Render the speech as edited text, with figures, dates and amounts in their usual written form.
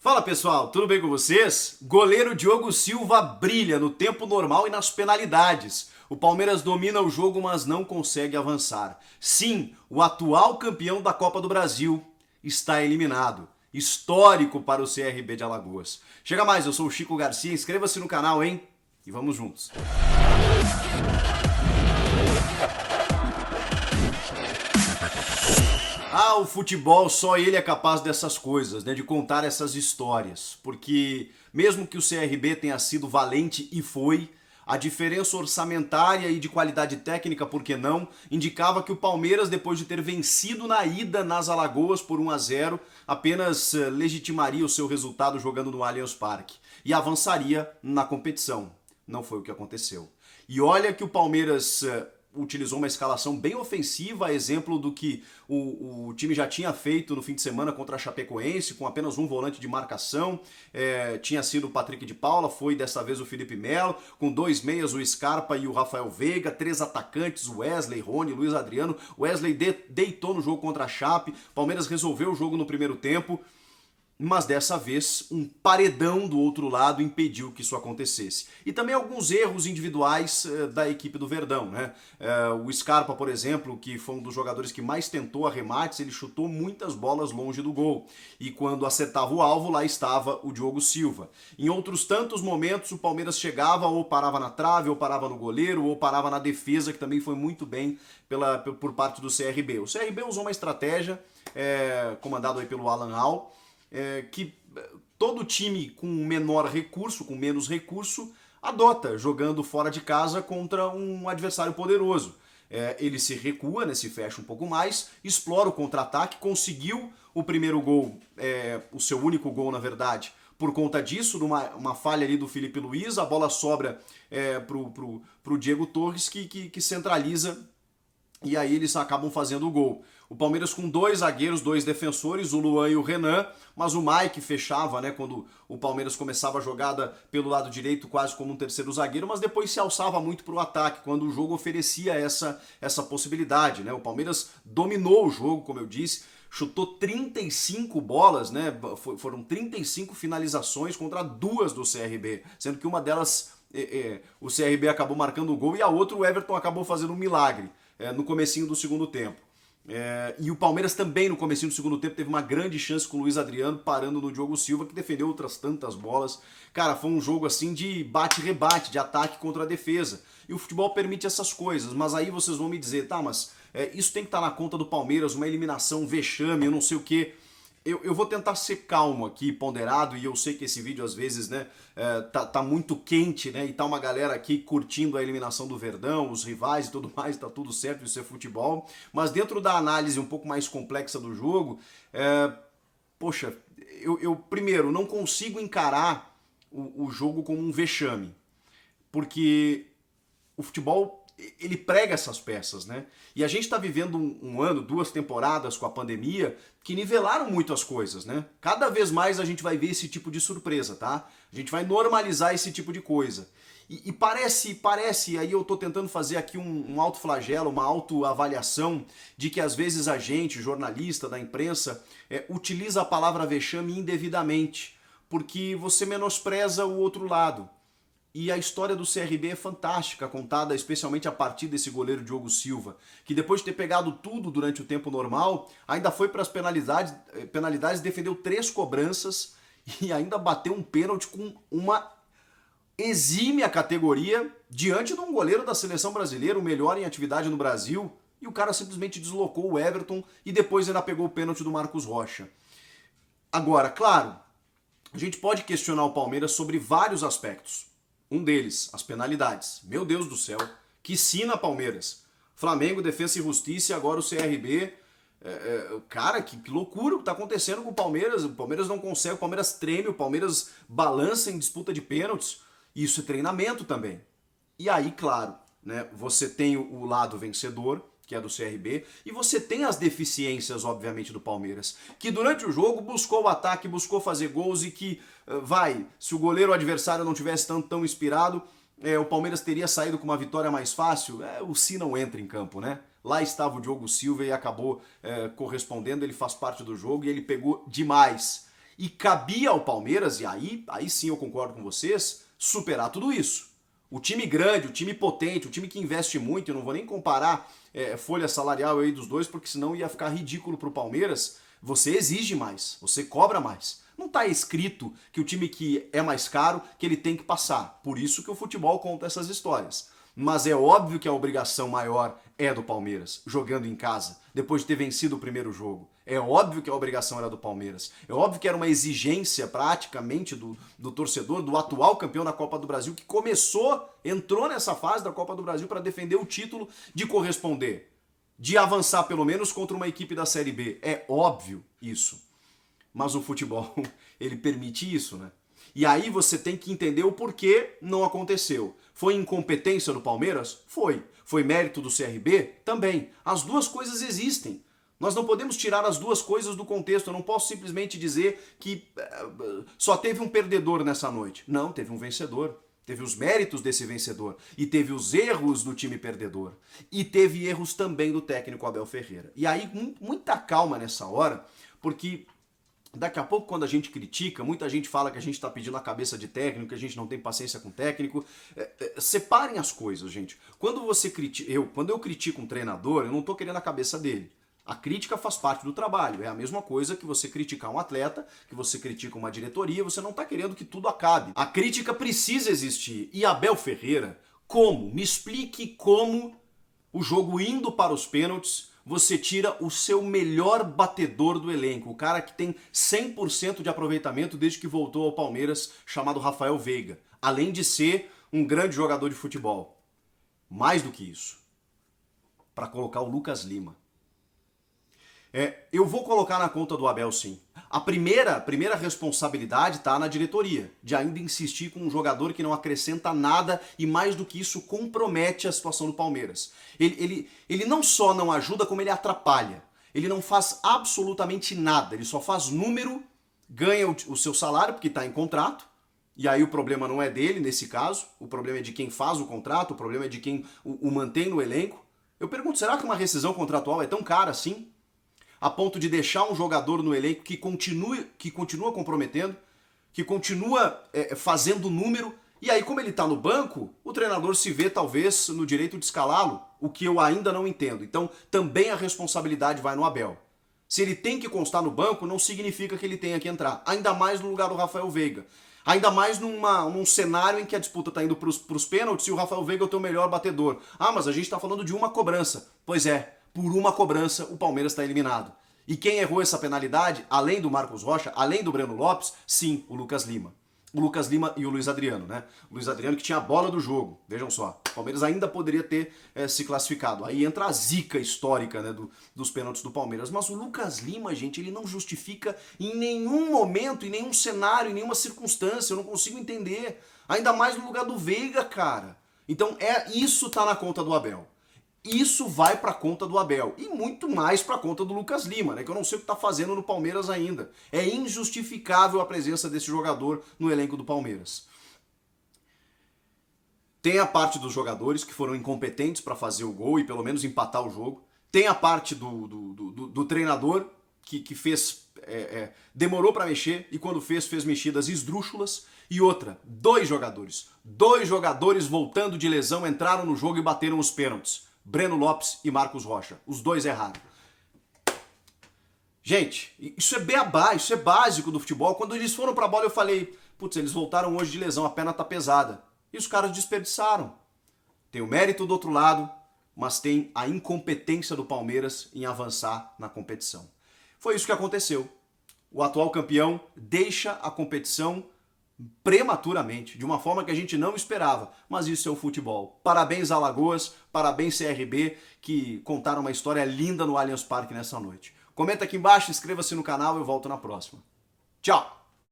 Fala pessoal, tudo bem com vocês? Goleiro Diogo Silva brilha no tempo normal e nas penalidades. O Palmeiras domina o jogo, mas não consegue avançar. Sim, o atual campeão da Copa do Brasil está eliminado. Histórico para o CRB de Alagoas. Chega mais, eu sou o Chico Garcia, inscreva-se no canal, hein? E vamos juntos. Ah, o futebol, só ele é capaz dessas coisas, né? De contar essas histórias. Porque mesmo que o CRB tenha sido valente e foi, a diferença orçamentária e de qualidade técnica, por que não, indicava que o Palmeiras, depois de ter vencido na ida nas Alagoas por 1-0, apenas legitimaria o seu resultado jogando no Allianz Parque e avançaria na competição. Não foi o que aconteceu. E olha que o Palmeiras utilizou uma escalação bem ofensiva, a exemplo do que o time já tinha feito no fim de semana contra a Chapecoense, com apenas um volante de marcação, tinha sido o Patrick de Paula, foi dessa vez o Felipe Melo, com dois meias, o Scarpa e o Rafael Veiga, três atacantes, o Wesley, Rony, Luiz Adriano. Wesley deitou no jogo contra a Chape, Palmeiras resolveu o jogo no primeiro tempo, mas dessa vez um paredão do outro lado impediu que isso acontecesse. E também alguns erros individuais da equipe do Verdão, né? O Scarpa, por exemplo, que foi um dos jogadores que mais tentou arremates, ele chutou muitas bolas longe do gol. E quando acertava o alvo, lá estava o Diogo Silva. Em outros tantos momentos, o Palmeiras chegava ou parava na trave, ou parava no goleiro, ou parava na defesa, que também foi muito bem por parte do CRB. O CRB usou uma estratégia comandado aí pelo Alan Al, que todo time com menor recurso, com menos recurso, adota, jogando fora de casa contra um adversário poderoso. Ele se recua, né, se fecha um pouco mais, explora o contra-ataque, conseguiu o primeiro gol, o seu único gol na verdade, por conta disso, numa falha ali do Felipe Luiz, a bola sobra pro Diego Torres que centraliza e aí eles acabam fazendo o gol. O Palmeiras com dois zagueiros, dois defensores, o Luan e o Renan, mas o Mike fechava, né, quando o Palmeiras começava a jogada pelo lado direito quase como um terceiro zagueiro, mas depois se alçava muito para o ataque, quando o jogo oferecia essa possibilidade, né? O Palmeiras dominou o jogo, como eu disse, chutou 35 bolas, né? Foram 35 finalizações contra duas do CRB, sendo que uma delas o CRB acabou marcando o gol e a outra o Everton acabou fazendo um milagre no comecinho do segundo tempo. E o Palmeiras também no comecinho do segundo tempo teve uma grande chance com o Luiz Adriano parando no Diogo Silva, que defendeu outras tantas bolas. Cara, foi um jogo assim de bate-rebate, de ataque contra a defesa. E o futebol permite essas coisas, mas aí vocês vão me dizer, tá, mas isso tem que estar na conta do Palmeiras, uma eliminação, um vexame, eu não sei o quê. Eu vou tentar ser calmo aqui, ponderado, e eu sei que esse vídeo às vezes, né, tá muito quente, né, e tá uma galera aqui curtindo a eliminação do Verdão, os rivais e tudo mais, tá tudo certo, isso é futebol, mas dentro da análise um pouco mais complexa do jogo, poxa, eu primeiro não consigo encarar o jogo como um vexame, porque o futebol ele prega essas peças, né? E a gente está vivendo um ano, 2 temporadas com a pandemia que nivelaram muito as coisas, né? Cada vez mais a gente vai ver esse tipo de surpresa, tá? A gente vai normalizar esse tipo de coisa. E parece, aí eu tô tentando fazer aqui um autoflagelo, uma autoavaliação de que às vezes a gente, jornalista da imprensa, utiliza a palavra vexame indevidamente, porque você menospreza o outro lado. E a história do CRB é fantástica, contada especialmente a partir desse goleiro Diogo Silva, que depois de ter pegado tudo durante o tempo normal, ainda foi para as penalidades, defendeu 3 cobranças e ainda bateu um pênalti com uma exímia categoria diante de um goleiro da seleção brasileira, o melhor em atividade no Brasil, e o cara simplesmente deslocou o Everton e depois ainda pegou o pênalti do Marcos Rocha. Agora, claro, a gente pode questionar o Palmeiras sobre vários aspectos. Um deles, as penalidades. Meu Deus do céu, que sina Palmeiras. Flamengo, Defensa e Justiça e agora o CRB. Cara, que loucura o que está acontecendo com o Palmeiras. O Palmeiras não consegue, o Palmeiras treme, o Palmeiras balança em disputa de pênaltis. Isso é treinamento também. E aí, claro, né, você tem o lado vencedor, que é do CRB, e você tem as deficiências, obviamente, do Palmeiras, que durante o jogo buscou o ataque, buscou fazer gols e que, se o goleiro adversário não tivesse tão inspirado, o Palmeiras teria saído com uma vitória mais fácil. O Si não entra em campo, né? Lá estava o Diogo Silva e acabou correspondendo, ele faz parte do jogo e ele pegou demais. E cabia ao Palmeiras, e aí sim eu concordo com vocês, superar tudo isso. O time grande, o time potente, o time que investe muito, eu não vou nem comparar folha salarial aí dos dois, porque senão ia ficar ridículo pro Palmeiras. Você exige mais, você cobra mais. Não está escrito que o time que é mais caro, que ele tem que passar. Por isso que o futebol conta essas histórias. Mas é óbvio que a obrigação maior é do Palmeiras, jogando em casa, depois de ter vencido o primeiro jogo. É óbvio que a obrigação era do Palmeiras. É óbvio que era uma exigência praticamente do torcedor, do atual campeão da Copa do Brasil, que entrou nessa fase da Copa do Brasil para defender o título, de corresponder, de avançar pelo menos contra uma equipe da Série B. É óbvio isso. Mas o futebol, ele permite isso, né? E aí você tem que entender o porquê não aconteceu. Foi incompetência do Palmeiras? Foi. Foi mérito do CRB? Também. As duas coisas existem. Nós não podemos tirar as duas coisas do contexto. Eu não posso simplesmente dizer que só teve um perdedor nessa noite. Não, teve um vencedor. Teve os méritos desse vencedor. E teve os erros do time perdedor. E teve erros também do técnico Abel Ferreira. E aí, muita calma nessa hora, porque daqui a pouco, quando a gente critica, muita gente fala que a gente está pedindo a cabeça de técnico, que a gente não tem paciência com técnico. Separem as coisas, gente. Quando eu critico um treinador, eu não estou querendo a cabeça dele. A crítica faz parte do trabalho. É a mesma coisa que você criticar um atleta, que você critica uma diretoria, você não está querendo que tudo acabe. A crítica precisa existir. E Abel Ferreira, como? Me explique como o jogo indo para os pênaltis, você tira o seu melhor batedor do elenco, o cara que tem 100% de aproveitamento desde que voltou ao Palmeiras, chamado Rafael Veiga, além de ser um grande jogador de futebol. Mais do que isso, para colocar o Lucas Lima. Eu vou colocar na conta do Abel, sim. A primeira responsabilidade está na diretoria, de ainda insistir com um jogador que não acrescenta nada e, mais do que isso, compromete a situação do Palmeiras. Ele não só não ajuda, como ele atrapalha. Ele não faz absolutamente nada, ele só faz número, ganha o seu salário, porque está em contrato, e aí o problema não é dele, nesse caso, o problema é de quem faz o contrato, o problema é de quem o mantém no elenco. Eu pergunto, será que uma rescisão contratual é tão cara assim? A ponto de deixar um jogador no elenco que continua comprometendo, que continua fazendo número, e aí, como ele está no banco, o treinador se vê talvez no direito de escalá-lo, o que eu ainda não entendo. Então, também a responsabilidade vai no Abel. Se ele tem que constar no banco, não significa que ele tenha que entrar, ainda mais no lugar do Rafael Veiga. Ainda mais num cenário em que a disputa está indo para os pênaltis e o Rafael Veiga é o teu melhor batedor. Ah, mas a gente está falando de uma cobrança. Pois é. Por uma cobrança, o Palmeiras está eliminado. E quem errou essa penalidade, além do Marcos Rocha, além do Breno Lopes, sim, o Lucas Lima. O Lucas Lima e o Luiz Adriano, né? O Luiz Adriano que tinha a bola do jogo. Vejam só, o Palmeiras ainda poderia ter se classificado. Aí entra a zica histórica, né, dos pênaltis do Palmeiras. Mas o Lucas Lima, gente, ele não justifica em nenhum momento, em nenhum cenário, em nenhuma circunstância. Eu não consigo entender. Ainda mais no lugar do Veiga, cara. Então isso tá na conta do Abel. Isso vai para a conta do Abel e muito mais para a conta do Lucas Lima, né, que eu não sei o que está fazendo no Palmeiras ainda. É injustificável a presença desse jogador no elenco do Palmeiras. Tem a parte dos jogadores que foram incompetentes para fazer o gol e pelo menos empatar o jogo. Tem a parte do treinador que fez, demorou para mexer e quando fez mexidas esdrúxulas. E outra, dois jogadores voltando de lesão entraram no jogo e bateram os pênaltis. Breno Lopes e Marcos Rocha. Os dois erraram. Gente, isso é beabá, isso é básico do futebol. Quando eles foram pra bola eu falei, putz, eles voltaram hoje de lesão, a perna tá pesada. E os caras desperdiçaram. Tem o mérito do outro lado, mas tem a incompetência do Palmeiras em avançar na competição. Foi isso que aconteceu. O atual campeão deixa a competição prematuramente, de uma forma que a gente não esperava, mas isso é o futebol. Parabéns Alagoas, parabéns CRB, que contaram uma história linda no Allianz Parque nessa noite. Comenta aqui embaixo, inscreva-se no canal, eu volto na próxima. Tchau!